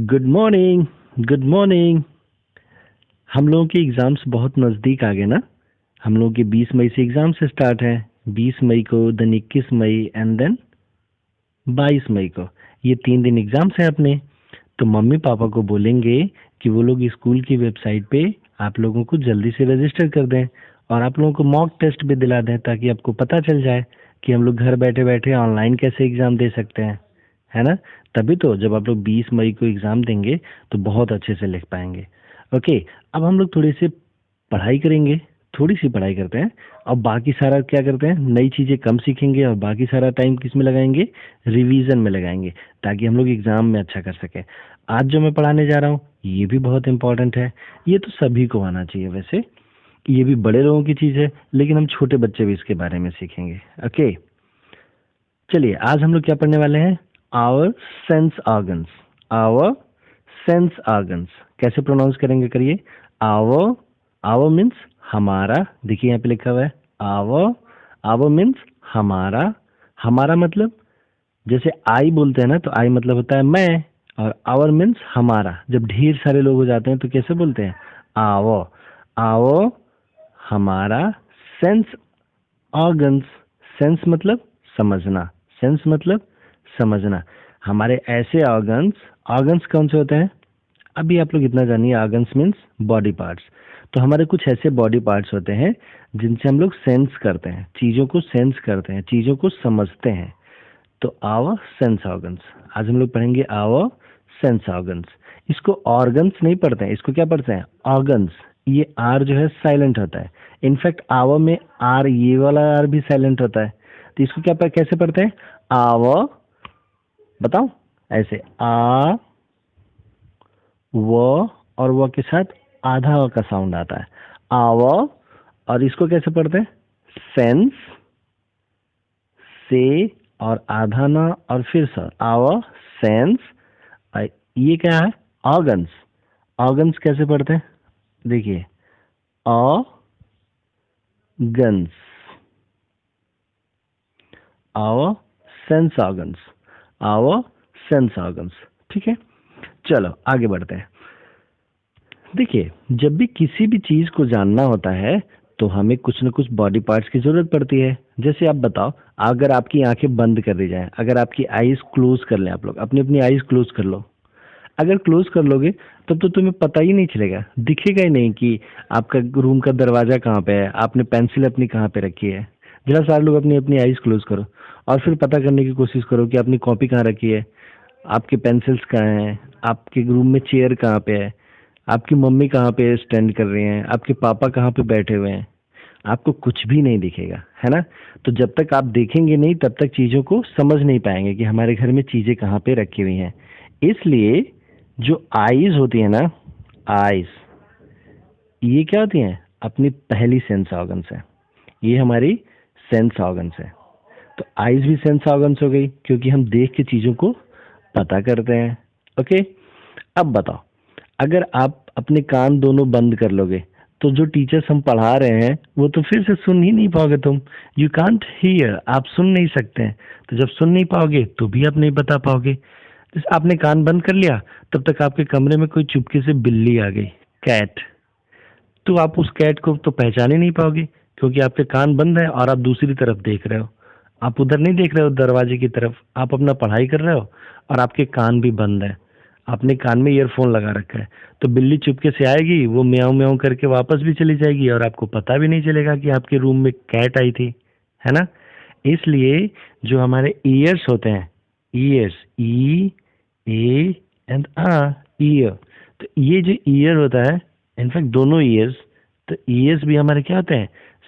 Good morning. Good morning. हम लोगों के एग्ज़ाम्स बहुत नज़दीक आ गए ना। हम लोगों के 20 मई से एग्ज़ाम से स्टार्ट है। 20 मई को, देन 21 मई एंड देन 22 मई को। ये 3 दिन एग्ज़ाम्स हैं अपने। तो मम्मी पापा को बोलेंगे कि वो लोग स्कूल की वेबसाइट पे आप लोगों को जल्दी से रजिस्टर कर दें और आप लोगों को मॉक टेस्ट भी दिला दें, ताकि आपको पता चल जाए कि हम लोग घर बैठे बैठे ऑनलाइन कैसे एग्ज़ाम दे सकते हैं, है ना। तभी तो जब आप लोग 20 मई को एग्ज़ाम देंगे तो बहुत अच्छे से लिख पाएंगे। ओके। अब हम लोग थोड़ी सी पढ़ाई करेंगे, थोड़ी सी पढ़ाई करते हैं और बाकी सारा क्या करते हैं, नई चीज़ें कम सीखेंगे और बाकी सारा टाइम किस में लगाएंगे, रिवीजन में लगाएंगे, ताकि हम लोग एग्ज़ाम में अच्छा कर सकें। आज जो मैं पढ़ाने जा रहा हूँ ये भी बहुत इंपॉर्टेंट है। ये तो सभी को आना चाहिए वैसे। ये भी बड़े लोगों की चीज़ है, लेकिन हम छोटे बच्चे भी इसके बारे में सीखेंगे। ओके, चलिए आज हम लोग क्या पढ़ने वाले हैं, our sense organs. Our sense organs कैसे प्रोनाउंस करेंगे, करिए। आवर, आवर मीन्स हमारा। देखिए यहाँ पे लिखा हुआ है आवर। आवर मीन्स हमारा। हमारा मतलब जैसे आई बोलते हैं ना, तो आई मतलब होता है मैं, और आवर मीन्स हमारा। जब ढेर सारे लोग हो जाते हैं तो कैसे बोलते हैं, आवो। आवो हमारा सेंस ऑर्गन्स। सेंस मतलब समझना। सेंस मतलब समझना। हमारे ऐसे ऑर्गन्स। ऑर्गन्स कौन से होते हैं, अभी आप लोग इतना जानिए, ऑर्गन्स मीन्स बॉडी पार्ट्स। तो हमारे कुछ ऐसे बॉडी पार्ट्स होते हैं जिनसे हम लोग सेंस करते हैं, चीज़ों को सेंस करते हैं, चीज़ों को समझते हैं। तो आवर सेंस ऑर्गन्स। आज हम लोग पढ़ेंगे आवर सेंस ऑर्गन्स। इसको ऑर्गन्स नहीं पढ़ते हैं, इसको क्या पढ़ते हैं, ऑर्गन्स। ये आर जो है साइलेंट होता है। इनफैक्ट आवर में आर, ये वाला आर भी साइलेंट होता है। तो इसको क्या कैसे पढ़ते हैं, आवर, बताओ ऐसे, आ वो, और वो के साथ आधा व का साउंड आता है, आवर। और इसको कैसे पढ़ते हैं, सेंस से, और आधा ना, और फिर सर आवर सेंस। ये क्या है, ऑर्गन्स। ऑर्गन्स कैसे पढ़ते हैं, देखिए, organs, our sense organs, our sense organs. ठीक है, चलो आगे बढ़ते हैं। देखिए, जब भी किसी भी चीज को जानना होता है तो हमें कुछ न कुछ बॉडी पार्ट्स की जरूरत पड़ती है। जैसे आप बताओ, अगर आपकी आंखें बंद कर दी जाए, अगर आपकी आईज क्लोज कर लें, आप लोग अपनी अपनी आईज क्लोज कर लो। अगर क्लोज कर लोगे तब तो तुम्हें पता ही नहीं चलेगा, दिखेगा ही नहीं कि आपका रूम का दरवाजा कहाँ पे है, आपने पेंसिल अपनी कहाँ पे रखी है। जरा सारे लोग अपनी अपनी आईज क्लोज करो और फिर पता करने की कोशिश करो कि अपनी कॉपी कहाँ रखी है, आपके पेंसिल्स कहाँ हैं, आपके रूम में चेयर कहाँ पे है, आपकी मम्मी कहाँ पे स्टैंड कर रही हैं, आपके पापा कहाँ पे बैठे हुए हैं। आपको कुछ भी नहीं दिखेगा, है ना। तो जब तक आप देखेंगे नहीं तब तक चीज़ों को समझ नहीं पाएंगे कि हमारे घर में चीज़ें कहाँ पे रखी हुई हैं। इसलिए जो आईज होती है ना, आईज, ये क्या होती हैं, अपनी पहली सेंस ऑर्गन्स है। ये हमारी सेंस ऑर्गन्स है। तो आईज भी सेंस ऑर्गन्स हो गई, क्योंकि हम देख के चीज़ों को पता करते हैं। ओके, अब बताओ, अगर आप अपने कान दोनों बंद कर लोगे तो जो टीचर्स हम पढ़ा रहे हैं वो तो फिर से सुन ही नहीं पाओगे तुम। यू कांट हियर, आप सुन नहीं सकते हैं। तो जब सुन नहीं पाओगे तो भी आप नहीं बता पाओगे। जैसे आपने कान बंद कर लिया, तब तक आपके कमरे में कोई चुपके से बिल्ली आ गई, कैट, तो आप उस कैट को तो पहचान ही नहीं पाओगे, क्योंकि आपके कान बंद है और आप दूसरी तरफ देख रहे हो। आप उधर नहीं देख रहे हो दरवाजे की तरफ, आप अपना पढ़ाई कर रहे हो और आपके कान भी बंद है। आपने कान में ईयरफोन लगा रखा है। तो बिल्ली चुपके से आएगी, वो म्याऊं म्याऊं करके वापस भी चली जाएगी और आपको पता भी नहीं चलेगा कि आपके रूम में कैट आई थी, है ना। इसलिए जो हमारे ईयर्स होते हैं, ears, E A and R, ear. तो ये जो ईयर होता है, इनफैक्ट दोनों ईयर्स, तो ईयर्स भी हमारे क्या होते हैं,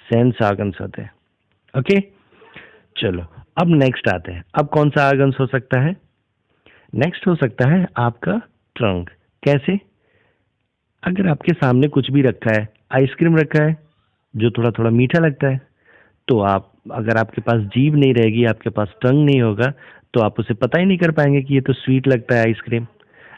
सेंस ऑर्गन्स होते हैं। ओके, चलो अब नेक्स्ट आते हैं। अब कौन सा ऑर्गन्स हो सकता है, नेक्स्ट हो सकता है आपका ट्रंक। कैसे, अगर आपके सामने कुछ भी रखा है, आइसक्रीम रखा है जो थोड़ा थोड़ा मीठा लगता है, तो आप, अगर आपके पास जीभ नहीं रहेगी, आपके पास टंग नहीं होगा, तो आप उसे पता ही नहीं कर पाएंगे कि ये तो स्वीट लगता है आइसक्रीम।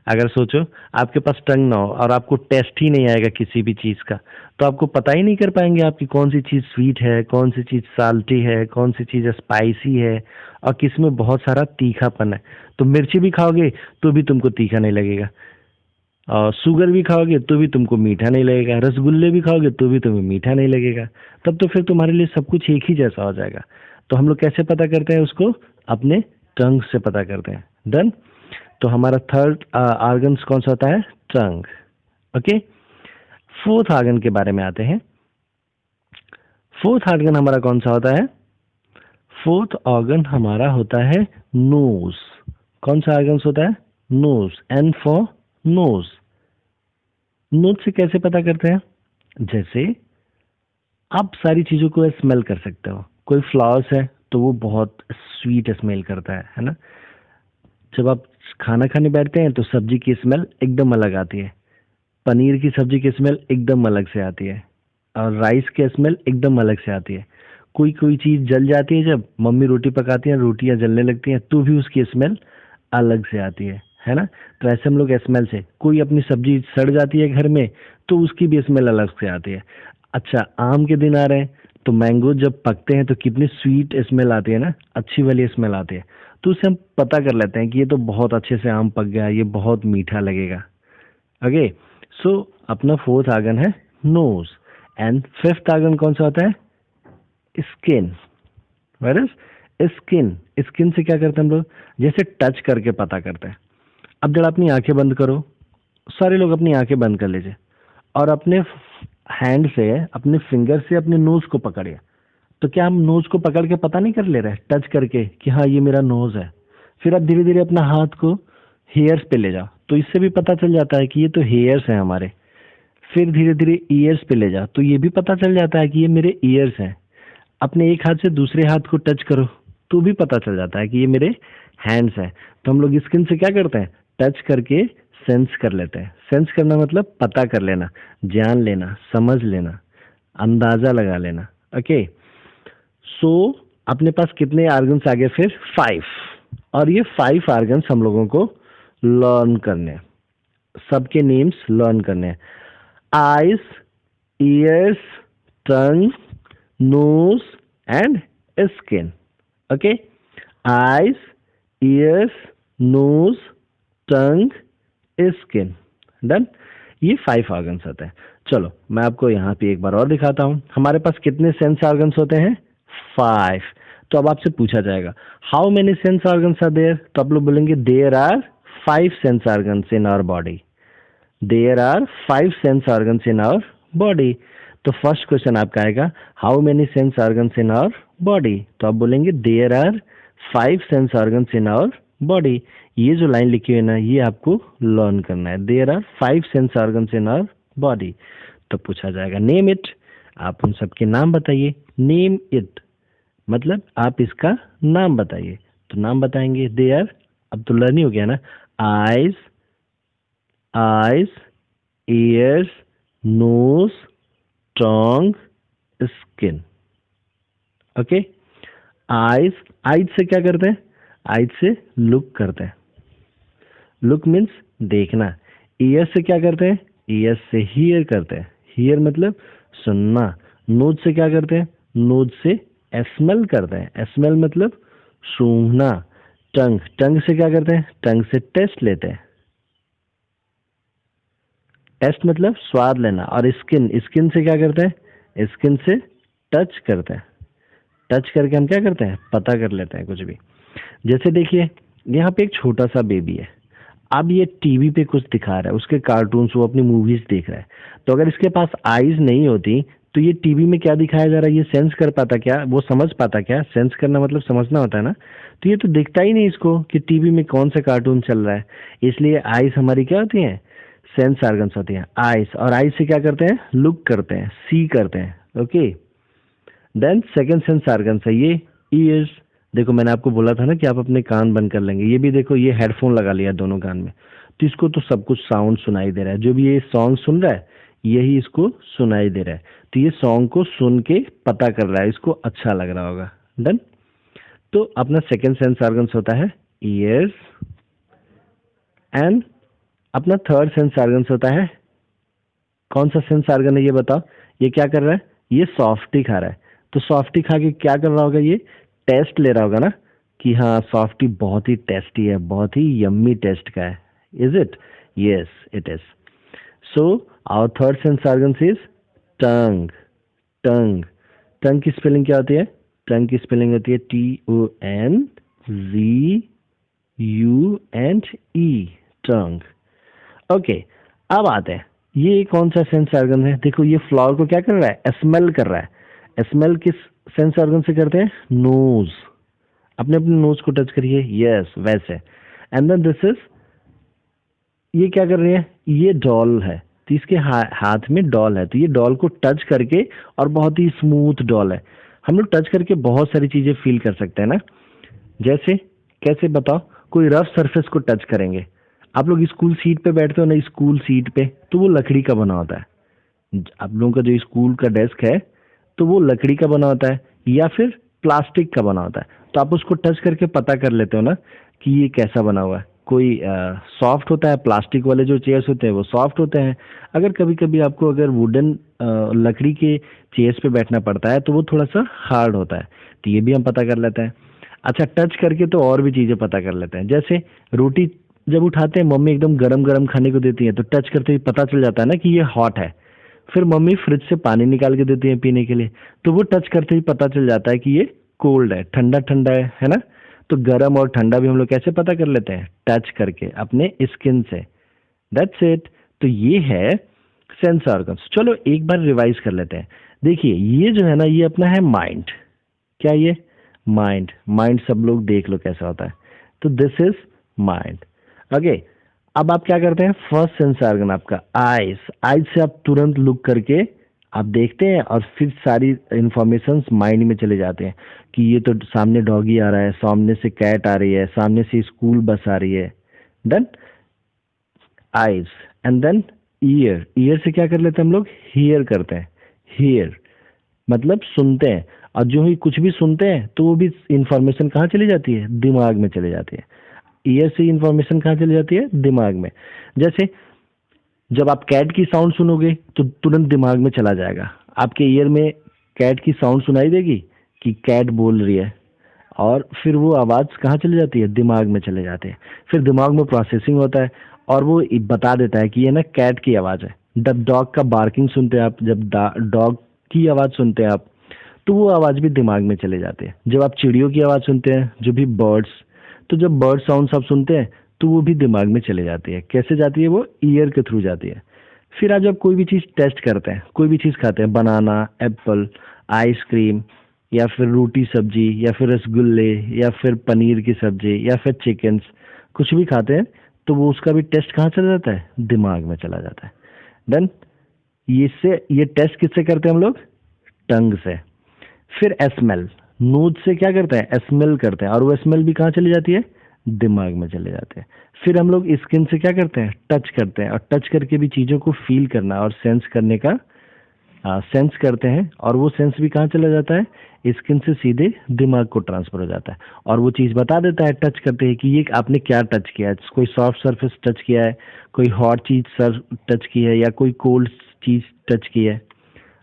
अगर सोचो आपके पास टंग ना हो और आपको टेस्ट ही नहीं आएगा किसी भी चीज़ का, तो आपको पता ही नहीं कर पाएंगे आपकी कौन सी चीज़ स्वीट है, कौन सी चीज़ साल्टी है, कौन सी चीज़ स्पाइसी है, और किस में बहुत सारा तीखापन है। तो मिर्ची भी खाओगे तो भी तुमको तीखा नहीं लगेगा। और शुगर भी खाओगे तो भी तुमको मीठा नहीं लगेगा, रसगुल्ले भी खाओगे तो भी तुम्हें मीठा नहीं लगेगा। तब तो फिर तुम्हारे लिए सब कुछ एक ही जैसा हो जाएगा। तो हम लोग कैसे पता करते हैं उसको? अपने टंग से पता करते हैं। डन। तो हमारा थर्ड आर्गन कौन सा होता है? टंग। ओके। फोर्थ आर्गन के बारे में आते हैं। फोर्थ आर्गन हमारा कौन सा होता है? फोर्थ ऑर्गन हमारा होता है नोज। कौन सा आर्गन होता है? Nose. N for nose. Nose से कैसे पता करते हैं? जैसे आप सारी चीजों को स्मेल कर सकते हो। कोई फ्लावर्स है तो वो बहुत स्वीट स्मेल करता है ना। जब आप खाना खाने बैठते हैं तो सब्जी की स्मेल एकदम अलग आती है। पनीर की सब्जी की स्मेल एकदम अलग से आती है, और राइस की स्मेल एकदम अलग से आती है। कोई कोई चीज जल जाती है, जब मम्मी रोटी पकाती है रोटियां जलने लगती हैं तो भी उसकी स्मेल अलग से आती है ना। तो ऐसे हम लोग स्मेल से, कोई अपनी सब्जी सड़ जाती है घर में तो उसकी भी स्मेल अलग से आती है। अच्छा, आम के दिन आ रहे हैं तो मैंगो जब पकते हैं तो कितनी स्वीट स्मेल आती है ना, अच्छी वाली स्मेल आती है। तो उससे हम पता कर लेते हैं कि ये तो बहुत अच्छे से आम पक गया, ये बहुत मीठा लगेगा। ओके। सो अपना फोर्थ आर्गन है नोज। एंड फिफ्थ आर्गन कौन सा होता है? Skin. Where is skin. Skin से क्या करते हैं हम लोग? जैसे टच करके पता करते हैं। अब जब अपनी आंखें बंद करो, सारे लोग अपनी आंखें बंद कर लीजिए और अपने हैंड से, अपने फिंगर से अपने नोज को पकड़िए। तो क्या हम नोज को पकड़ के पता नहीं कर ले रहे टच करके कि हाँ ये मेरा नोज है? फिर आप धीरे धीरे अपना हाथ को हेयर्स पे ले जाओ तो इससे भी पता चल जाता है कि ये तो हेयर्स हैं हमारे। फिर धीरे धीरे ईयर्स पे ले जाओ तो ये भी पता चल जाता है कि ये मेरे ईयर्स हैं। अपने एक हाथ से दूसरे हाथ को टच करो तो भी पता चल जाता है कि ये मेरे हैंड्स हैं। तो हम लोग स्किन से क्या करते हैं? टच करके सेंस कर लेते हैं। सेंस करना मतलब पता कर लेना, जान लेना, समझ लेना, अंदाजा लगा लेना। ओके। सो अपने पास कितने आर्गन्स आ गए फिर? 5। और ये 5 आर्गन्स हम लोगों को लर्न करने हैं। सबके नेम्स लर्न करने हैं। Eyes, ears, tongue, nose and skin. Okay. Eyes, ears, nose, tongue, skin. Done. ये 5 ऑर्गन्स होते हैं। चलो मैं आपको यहाँ पे एक बार और दिखाता हूँ। हमारे पास कितने सेंस ऑर्गन्स होते हैं? 5। तो अब आपसे पूछा जाएगा how many sense organs are there, तो आप लोग बोलेंगे there are 5 sense organs in our body. There are 5 sense organs in our body. तो फर्स्ट क्वेश्चन आपका आएगा how many sense organs in our body, तो आप बोलेंगे there are 5 sense organs in our body. ये जो लाइन लिखी हुई है ना, ये आपको लर्न करना है। There are 5 sense organs in our body. तो पूछा जाएगा नेम इट, आप उन सबके नाम बताइए। नेम इट मतलब आप इसका नाम बताइए। तो नाम बताएंगे देयर, अब तो लर्न ही हो गया ना। Eyes, eyes, ears, nose, tongue, skin। Okay. Eyes, eyes से क्या करते हैं? आईज से लुक करते हैं। लुक मीन्स देखना। ईयर से क्या करते हैं? ईयर से हियर करते हैं। हियर मतलब सुनना। नोज से क्या करते हैं? नोज से स्मेल करते हैं। स्मेल मतलब सूंघना। टंग, टंग से क्या करते हैं? टंग से टेस्ट लेते हैं। टेस्ट मतलब स्वाद लेना। और स्किन, स्किन से क्या करते हैं? स्किन से टच करते हैं। टच करके हम क्या करते हैं? पता कर लेते हैं कुछ भी। जैसे देखिए यहाँ पे एक छोटा सा बेबी है। अब ये टीवी पे कुछ दिखा रहा है, उसके कार्टून्स, वो अपनी मूवीज देख रहा है। तो अगर इसके पास आईज नहीं होती तो ये टीवी में क्या दिखाया जा रहा है ये सेंस कर पाता क्या? वो समझ पाता क्या? सेंस करना मतलब समझना होता है ना। तो ये तो दिखता ही नहीं इसको कि टीवी में कौन सा कार्टून चल रहा है। इसलिए आईज हमारी क्या होती हैं? सेंस ऑर्गन्स होती हैं आईज। और आईज से क्या करते हैं? लुक करते हैं, सी करते हैं। Okay. Then second sense organs है ये ईयर्स। देखो मैंने आपको बोला था ना कि आप अपने कान बंद कर लेंगे। ये भी देखो, ये हेडफोन लगा लिया दोनों कान में, तो इसको तो सब कुछ साउंड सुनाई दे रहा है। जो भी ये सॉन्ग सुन रहा है यही इसको सुनाई दे रहा है। तो ये सॉन्ग को सुन के पता कर रहा है, इसको अच्छा लग रहा होगा। डन। तो अपना सेकंड सेंस ऑर्गन्स होता है ईयर्स। एंड अपना थर्ड सेंस ऑर्गन्स होता है, कौन सा सेंस ऑर्गन है ये बताओ? ये क्या कर रहा है? ये सॉफ्टी खा रहा है। तो सॉफ्टी खा के क्या कर रहा होगा? ये टेस्ट ले रहा होगा ना कि हाँ सॉफ्टी बहुत ही टेस्टी है, बहुत ही यम्मी टेस्ट का है। Is it? Yes, it is. So our third sense organs is tongue. Tongue. टंग की स्पेलिंग क्या होती है? टंग की स्पेलिंग होती है TONGUNE, टंग। ओके, अब आते हैं, ये कौन सा सेंस ऑर्गन है? देखो ये फ्लावर को क्या कर रहा है? स्मेल कर रहा है। स्मेल किस सेंस ऑर्गन से करते हैं? नोज। अपने अपने नोज को टच करिए। यस, वैसे। एंड देन दिस इज, ये क्या कर रही है? ये डॉल है, तो इसके हाथ में डॉल है, तो ये डॉल को टच करके, और बहुत ही स्मूथ डॉल है, हम लोग टच करके बहुत सारी चीजें फील कर सकते हैं ना। जैसे कैसे बताओ? कोई रफ सरफेस को टच करेंगे, आप लोग स्कूल सीट पे बैठते हो ना, स्कूल सीट पे, तो वो लकड़ी का बना होता है। आप लोगों का जो स्कूल का डेस्क है, तो वो लकड़ी का बना होता है या फिर प्लास्टिक का बना होता है, तो आप उसको टच करके पता कर लेते हो ना कि ये कैसा बना हुआ है। कोई सॉफ्ट होता है, प्लास्टिक वाले जो चेयर्स होते हैं वो सॉफ्ट होते हैं। अगर कभी कभी आपको अगर वुडन लकड़ी के चेयर्स पे बैठना पड़ता है तो वो थोड़ा सा हार्ड होता है, तो ये भी हम पता कर लेते हैं। अच्छा, टच करके तो और भी चीजें पता कर लेते हैं। जैसे रोटी जब उठाते हैं, मम्मी एकदम गरम गरम खाने को देती है, तो टच करते ही पता चल जाता है ना कि ये हॉट है। फिर मम्मी फ्रिज से पानी निकाल के देती है पीने के लिए, तो वो टच करते ही पता चल जाता है कि ये कोल्ड है, ठंडा ठंडा है ना। तो गरम और ठंडा भी हम लोग कैसे पता कर लेते हैं? टच करके, अपने स्किन से। That's it. तो ये है सेंस ऑर्गन्स। चलो एक बार रिवाइज कर लेते हैं। देखिए ये जो है ना, ये अपना है माइंड। क्या ये? माइंड। माइंड सब लोग देख लो कैसा होता है। तो दिस इज माइंड। ओके, अब आप क्या करते हैं? फर्स्ट सेंस ऑर्गन आपका आईज। आईज से आप तुरंत लुक करके आप देखते हैं, और फिर सारी इंफॉर्मेशन माइंड में चले जाते हैं कि ये तो सामने डॉगी आ रहा है, सामने से कैट आ रही है, सामने से स्कूल बस आ रही है। Then eyes, and then ear. Ear से क्या कर लेते हैं हम लोग? हियर करते हैं। हियर मतलब सुनते हैं, और जो ही कुछ भी सुनते हैं तो वो भी इंफॉर्मेशन कहाँ चली जाती है? दिमाग में चली जाती है। ईयर से इंफॉर्मेशन कहाँ चली जाती है? दिमाग में। जैसे जब आप कैट की साउंड सुनोगे तो तुरंत दिमाग में चला जाएगा, आपके ईयर में कैट की साउंड सुनाई देगी कि कैट बोल रही है, और फिर वो आवाज़ कहाँ चली जाती है? दिमाग में चले जाते हैं। फिर दिमाग में प्रोसेसिंग होता है, और वो बता देता है कि ये ना कैट की आवाज़ है। जब डॉग का बार्किंग सुनते हैं आप, जब डॉग की आवाज़ सुनते हैं आप, तो वो आवाज़ भी दिमाग में चले जाते हैं। जब आप चिड़ियों की आवाज़ सुनते हैं, जो भी बर्ड्स, तो जब बर्ड साउंड्स आप सुनते हैं तो वो भी दिमाग में चले जाती है। कैसे जाती है? वो ईयर के थ्रू जाती है। फिर आज आप कोई भी चीज़ टेस्ट करते हैं, कोई भी चीज़ खाते हैं, बनाना, एप्पल, आइसक्रीम, या फिर रोटी सब्जी, या फिर रसगुल्ले, या फिर पनीर की सब्जी, या फिर चिकन्स, कुछ भी खाते हैं तो वो उसका भी टेस्ट कहाँ चला जाता है? दिमाग में चला जाता है। देन ये टेस्ट किससे करते हैं हम लोग? टंग से। फिर स्मेल। नोज से क्या करते हैं? स्मेल करते हैं, और वो स्मेल भी कहाँ चली जाती है? दिमाग में चले जाते हैं। फिर हम लोग स्किन से क्या करते हैं? टच करते हैं, और टच करके भी चीज़ों को फील करना और सेंस करने का सेंस करते हैं, और वो सेंस भी कहाँ चला जाता है? स्किन से सीधे दिमाग को ट्रांसफर हो जाता है, और वो चीज़ बता देता है टच करते हैं कि ये आपने क्या टच किया है। कोई सॉफ्ट सरफेस टच किया है, कोई हॉट चीज़ टच की है, या कोई कोल्ड चीज़ टच की है।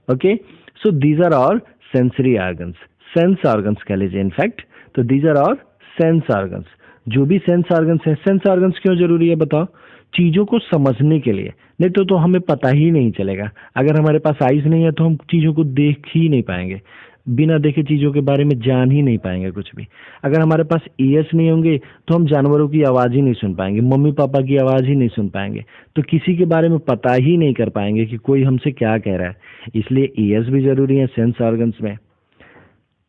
Okay, so these are all sensory organs, sense organs कह लीजिए इनफैक्ट। तो these are all sense organs. जो भी सेंस ऑर्गन्स है, सेंस ऑर्गन्स क्यों जरूरी है बताओ? चीज़ों को समझने के लिए, नहीं तो हमें पता ही नहीं चलेगा। अगर हमारे पास आइज नहीं है तो हम चीज़ों को देख ही नहीं पाएंगे, बिना देखे चीज़ों के बारे में जान ही नहीं पाएंगे कुछ भी। अगर हमारे पास ईयर्स नहीं होंगे तो हम जानवरों की आवाज़ ही नहीं सुन पाएंगे, मम्मी पापा की आवाज़ ही नहीं सुन पाएंगे, तो किसी के बारे में पता ही नहीं कर पाएंगे कि कोई हमसे क्या कह रहा है। इसलिए ईयर्स भी ज़रूरी है सेंस ऑर्गन्स में।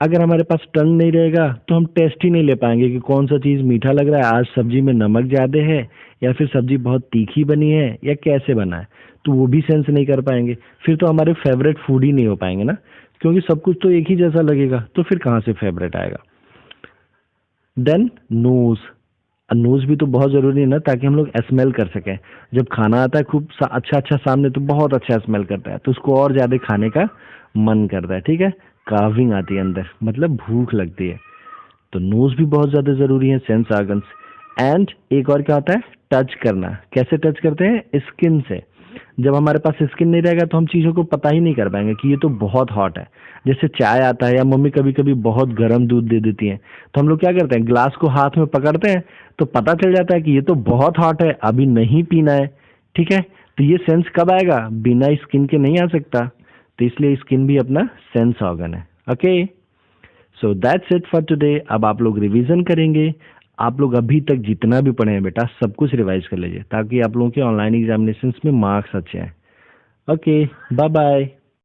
अगर हमारे पास टंग नहीं रहेगा तो हम टेस्ट ही नहीं ले पाएंगे कि कौन सा चीज़ मीठा लग रहा है, आज सब्जी में नमक ज़्यादा है, या फिर सब्जी बहुत तीखी बनी है, या कैसे बना है, तो वो भी सेंस नहीं कर पाएंगे। फिर तो हमारे फेवरेट फूड ही नहीं हो पाएंगे ना, क्योंकि सब कुछ तो एक ही जैसा लगेगा, तो फिर कहाँ से फेवरेट आएगा। Then knows. नोज भी तो बहुत ज़रूरी है ना, ताकि हम लोग स्मेल कर सकें। जब खाना आता है खूब अच्छा अच्छा सामने, तो बहुत अच्छा स्मेल करता है, तो उसको और ज़्यादा खाने का मन करता है। ठीक है, काविंग आती है अंदर, मतलब भूख लगती है। तो नोज भी बहुत ज़्यादा ज़रूरी है सेंस ऑर्गन्स। एंड एक और क्या होता है? टच करना। कैसे टच करते हैं? स्किन से। जब हमारे पास स्किन नहीं रहेगा तो हम चीज़ों को पता ही नहीं कर पाएंगे कि ये तो बहुत हॉट है। जैसे चाय आता है या मम्मी कभी कभी बहुत गर्म दूध दे देती हैं, तो हम लोग क्या करते हैं, ग्लास को हाथ में पकड़ते हैं तो पता चल जाता है कि ये तो बहुत हॉट है, अभी नहीं पीना है। ठीक है, तो ये सेंस कब आएगा, बिना स्किन के नहीं आ सकता। तो इसलिए स्किन भी अपना सेंस ऑर्गन है। Okay, so that's it for today. अब आप लोग रिवीजन करेंगे। आप लोग अभी तक जितना भी पढ़े हैं बेटा सब कुछ रिवाइज कर लीजिए, ताकि आप लोगों के ऑनलाइन एग्जामिनेशंस में मार्क्स अच्छे आए। Okay, bye bye.